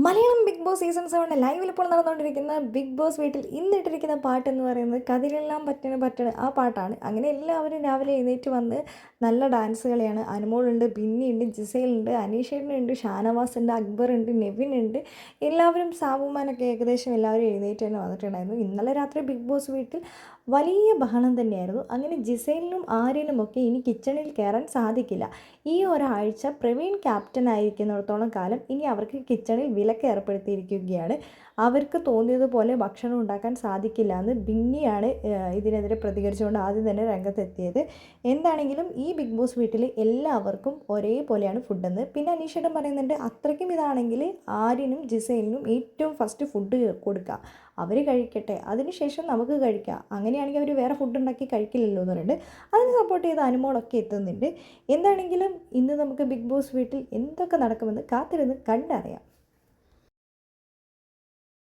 Malayalam big boss season 7 ലൈവിൽ ഇപ്പോൾ നടന്നുകൊണ്ടിരിക്കുന്ന ബിഗ് ബോസ് വീട്ടിൽ ഇന്നിട്ടിരിക്കുന്ന പാട്ടെന്ന് പറയുന്നത് കതിരെല്ലാം പറ്റണ പറ്റണ ആ പാട്ടാണ്. അങ്ങനെ എല്ലാവരും രാവിലെ എഴുന്നേറ്റ് വന്ന് നല്ല ഡാൻസ് കളിയാണ്. അനുമോളുണ്ട്, ബിന്നിയുണ്ട്, ജിസയിലുണ്ട്, അനീഷേട്ടനുണ്ട്, ഷാനവാസ് ഉണ്ട്, അക്ബർ ഉണ്ട്, നെവിൻ ഉണ്ട്. എല്ലാവരും സാബുമാനൊക്കെ ഏകദേശം എല്ലാവരും എഴുന്നേറ്റ് തന്നെ വന്നിട്ടുണ്ടായിരുന്നു. ഇന്നലെ രാത്രി ബിഗ് ബോസ് വീട്ടിൽ വലിയ ബഹളം തന്നെയായിരുന്നു. അങ്ങനെ ജിസയിലിനും ആര്യനുമൊക്കെ ഇനി കിച്ചണിൽ കയറാൻ സാധിക്കില്ല. ഈ ഒരാഴ്ച പ്രവീൺ ക്യാപ്റ്റൻ ആയിരിക്കുന്നിടത്തോളം കാലം ഇനി അവർക്ക് കിച്ചണിൽ വിലക്ക് ഏർപ്പെടുത്തിയിരിക്കുകയാണ്. അവർക്ക് തോന്നിയതുപോലെ ഭക്ഷണം ഉണ്ടാക്കാൻ സാധിക്കില്ല എന്ന് ബിന്നിയാണ് ഇതിനെതിരെ പ്രതികരിച്ചുകൊണ്ട് ആദ്യം തന്നെ രംഗത്തെത്തിയത്. എന്താണെങ്കിലും ഈ ബിഗ് ബോസ് വീട്ടിൽ എല്ലാവർക്കും ഒരേപോലെയാണ് ഫുഡെന്ന്. പിന്നെ അനീഷേട്ടൻ പറയുന്നുണ്ട്, അത്രയ്ക്കും ഇതാണെങ്കിൽ ആര്യനും ജിസൈലിനും ഏറ്റവും ഫസ്റ്റ് ഫുഡ് കൊടുക്കുക, അവർ കഴിക്കട്ടെ, അതിനുശേഷം നമുക്ക് കഴിക്കാം. അങ്ങനെയാണെങ്കിൽ അവർ വേറെ ഫുഡ് ഉണ്ടാക്കി കഴിക്കില്ലല്ലോ എന്ന് പറയുന്നുണ്ട്. അതിന് സപ്പോർട്ട് ചെയ്ത് അനുമോളൊക്കെ എത്തുന്നുണ്ട്. എന്താണെങ്കിലും ഇന്ന് നമുക്ക് ബിഗ് ബോസ് വീട്ടിൽ എന്തൊക്കെ നടക്കുമെന്ന് കാത്തിരുന്ന് കണ്ടറിയാം.